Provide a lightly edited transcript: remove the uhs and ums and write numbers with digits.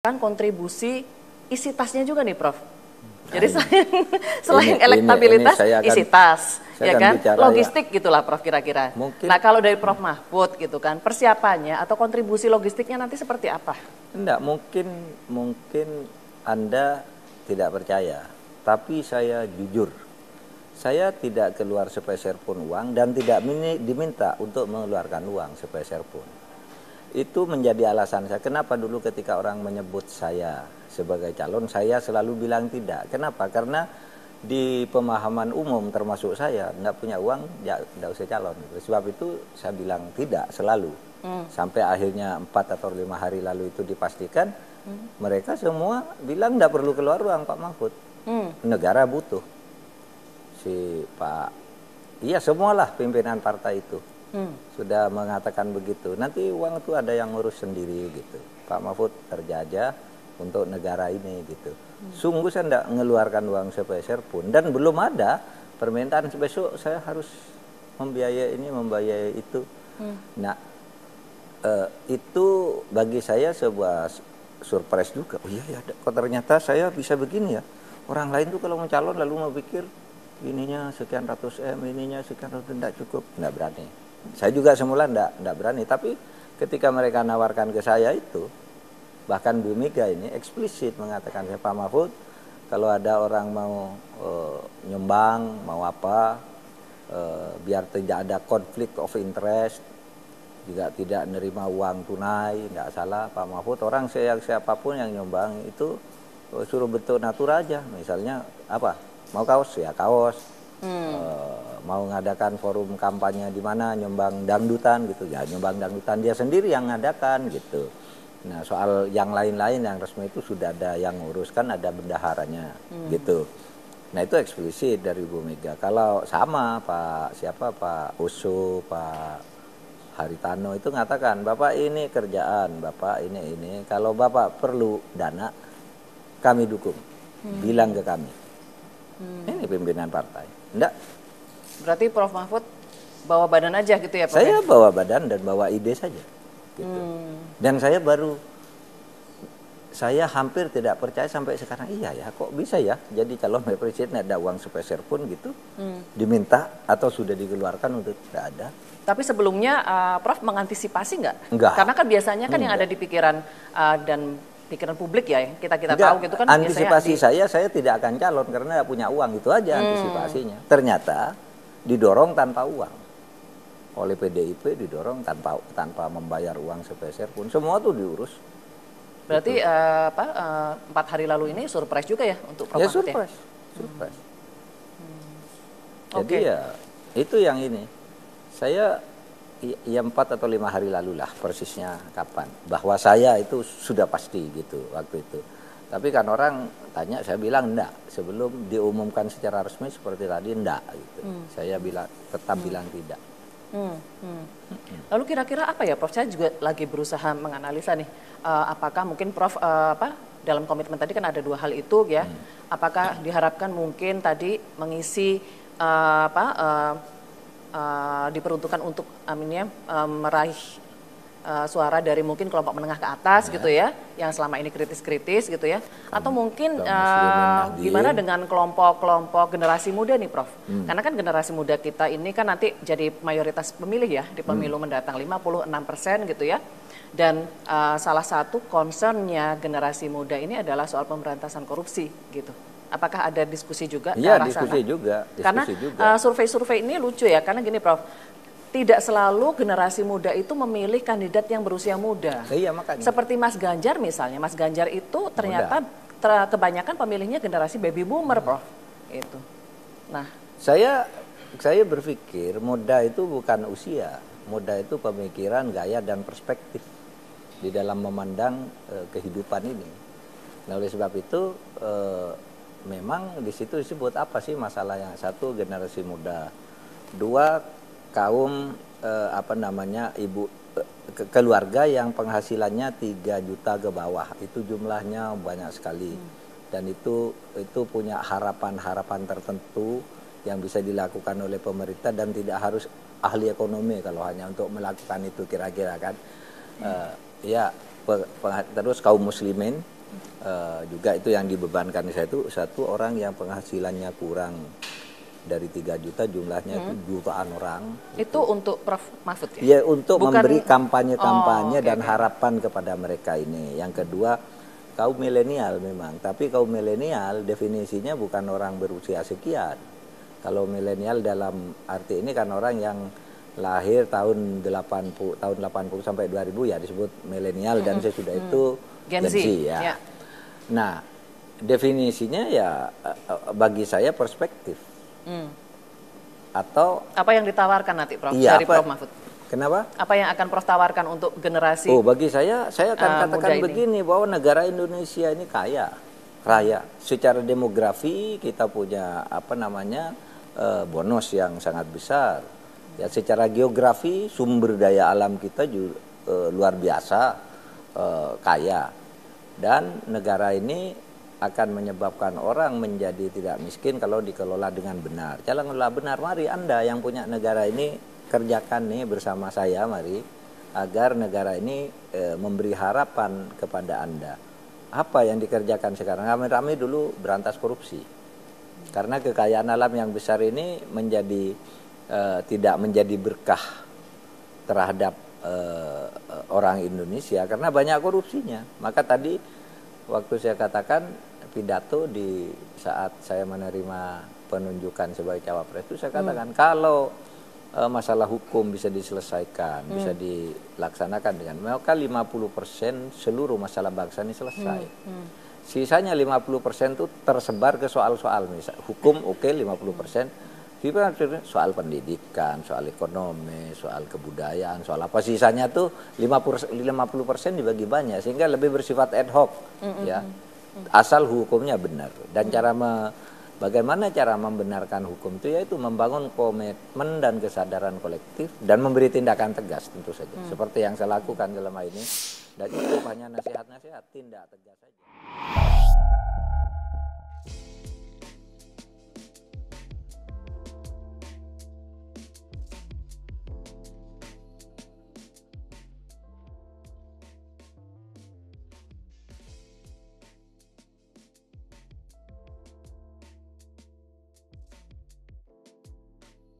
Kan kontribusi isi tasnya juga nih Prof. Jadi selain elektabilitas, isi tas, ya kan, logistik gitulah Prof kira-kira. Nah kalau dari Prof Mahfud gitu kan, persiapannya atau kontribusi logistiknya nanti seperti apa? Enggak, mungkin Anda tidak percaya, tapi saya jujur. Saya tidak keluar sepeser pun uang dan tidak diminta untuk mengeluarkan uang sepeser pun. Itu menjadi alasan saya. Kenapa dulu ketika orang menyebut saya sebagai calon, saya selalu bilang tidak. Kenapa? Karena di pemahaman umum termasuk saya, tidak punya uang, ya tidak usah calon. Sebab itu saya bilang tidak selalu. Sampai akhirnya 4 atau 5 hari lalu itu dipastikan, mereka semua bilang tidak perlu keluar uang Pak Mahfud. Negara butuh. Si Pak, iya semualah pimpinan partai itu. Sudah mengatakan begitu. Nanti uang itu ada yang ngurus sendiri gitu. Pak Mahfud kerja aja untuk negara ini gitu. Sungguh saya tidak mengeluarkan uang sepeser pun dan belum ada permintaan besok saya harus membiayai ini, membiayai itu. Nah, itu bagi saya sebuah surprise juga. Oh iya ya, kok ternyata saya bisa begini ya. Orang lain tuh kalau mencalon lalu mau pikir ininya sekian ratus M, ininya sekian ratus, tidak cukup, tidak berani. Saya juga semula enggak berani, tapi ketika mereka nawarkan ke saya itu, bahkan Bu Mega ini eksplisit mengatakan, ya Pak Mahfud, kalau ada orang mau nyumbang, mau apa, biar tidak ada konflik of interest, juga tidak menerima uang tunai, enggak salah Pak Mahfud, orang siapapun yang nyumbang itu suruh bentuk natura aja, misalnya apa, mau kaos, ya kaos. Mau ngadakan forum kampanye di mana nyumbang dangdutan gitu ya, nyumbang dangdutan dia sendiri yang ngadakan gitu. Nah soal yang lain-lain yang resmi itu sudah ada yang nguruskan, ada bendaharanya gitu. Nah itu eksplisit dari Bu Mega. Kalau sama Pak Usu, Pak Haritano itu ngatakan, Bapak ini kerjaan, Bapak ini kalau Bapak perlu dana kami dukung, bilang ke kami. Ini pimpinan partai. Enggak. Berarti Prof Mahfud bawa badan aja gitu ya Prof? Saya bawa badan dan bawa ide saja. Gitu. Dan saya hampir tidak percaya sampai sekarang, iya ya kok bisa ya jadi calon presiden ada uang sepeser pun gitu. Diminta atau sudah dikeluarkan untuk tidak ada. Tapi sebelumnya Prof mengantisipasi nggak? Enggak. Karena kan biasanya kan yang ada di pikiran dan pikiran publik ya, kita tahu gitu kan. Antisipasi saya tidak akan calon karena tidak punya uang, itu aja antisipasinya. Ternyata didorong tanpa uang oleh PDIP, didorong tanpa membayar uang sepeser pun, semua tuh diurus. Berarti gitu. 4 hari lalu ini surprise juga ya untuk Prof Mahfud ya? Surprise. Jadi ya itu yang ini. Saya ya 4 atau 5 hari lalu lah persisnya kapan, bahwa saya itu sudah pasti gitu waktu itu. Tapi kan orang tanya, saya bilang enggak, sebelum diumumkan secara resmi seperti tadi enggak gitu. Saya tetap bilang tidak. Lalu kira-kira apa ya Prof? Saya juga lagi berusaha menganalisa nih, apakah mungkin Prof dalam komitmen tadi kan ada 2 hal itu ya, apakah diharapkan mungkin tadi mengisi diperuntukkan untuk meraih suara dari mungkin kelompok menengah ke atas gitu ya, yang selama ini kritis-kritis gitu ya, atau mungkin gimana dengan kelompok-kelompok generasi muda nih Prof? Karena kan generasi muda kita ini kan nanti jadi mayoritas pemilih ya di pemilu mendatang 56% gitu ya, dan salah satu concernnya generasi muda ini adalah soal pemberantasan korupsi gitu. Apakah ada diskusi juga ke arah sana? Diskusi juga. Karena survei-survei ini lucu ya, karena gini Prof, tidak selalu generasi muda itu memilih kandidat yang berusia muda. Iya, makanya. Seperti Mas Ganjar misalnya, Mas Ganjar itu ternyata kebanyakan pemilihnya generasi baby boomer, Prof. Itu. Nah, saya berpikir muda itu bukan usia, muda itu pemikiran, gaya dan perspektif di dalam memandang kehidupan ini. Nah, oleh sebab itu memang di situ disebut apa sih masalahnya? 1, generasi muda. 2, kaum keluarga yang penghasilannya 3 juta ke bawah, itu jumlahnya banyak sekali, dan itu punya harapan tertentu yang bisa dilakukan oleh pemerintah dan tidak harus ahli ekonomi kalau hanya untuk melakukan itu kira-kira kan. Ya terus kaum muslimin juga itu yang dibebankan saya itu satu orang yang penghasilannya kurang dari 3 juta jumlahnya itu jutaan orang. Itu untuk Prof. Mahfud ya? Ya untuk Bukan, memberi kampanye-kampanye dan oke. harapan kepada mereka ini. Yang kedua kaum milenial memang, tapi kaum milenial definisinya bukan orang berusia sekian. Kalau milenial dalam arti ini kan orang yang lahir tahun 80 sampai 2000 ya disebut milenial dan sesudah itu Gen Z ya. ya. Nah, definisinya ya bagi saya perspektif. Atau Apa yang ditawarkan nanti Prof iya, dari Prof Mahfud? Kenapa? Apa yang akan Prof tawarkan untuk generasi? Oh, bagi saya akan katakan muda ini. begini bahwa negara Indonesia ini kaya, raya. Secara demografi kita punya bonus yang sangat besar. Ya, secara geografi sumber daya alam kita juga luar biasa kaya. Dan negara ini akan menyebabkan orang menjadi tidak miskin kalau dikelola dengan benar. Cara ngelola benar, mari Anda yang punya negara ini kerjakan nih bersama saya, mari, agar negara ini memberi harapan kepada Anda. Apa yang dikerjakan sekarang? Rame-rame dulu berantas korupsi. Karena kekayaan alam yang besar ini menjadi tidak menjadi berkah terhadap orang Indonesia karena banyak korupsinya. Maka tadi waktu saya katakan pidato di saat saya menerima penunjukan sebagai cawapres itu saya katakan kalau masalah hukum bisa diselesaikan, bisa dilaksanakan dengan maka 50% seluruh masalah bangsa ini selesai. Sisanya 50% itu tersebar ke soal-soal misal hukum oke 50%. Soal pendidikan, soal ekonomi, soal kebudayaan, soal apa sisanya tuh 50% dibagi banyak sehingga lebih bersifat ad hoc ya. Asal hukumnya benar dan bagaimana cara membenarkan hukum itu yaitu membangun komitmen dan kesadaran kolektif dan memberi tindakan tegas tentu saja seperti yang saya lakukan selama ini dan itu hanya nasihat-nasihat tindak tegas saja.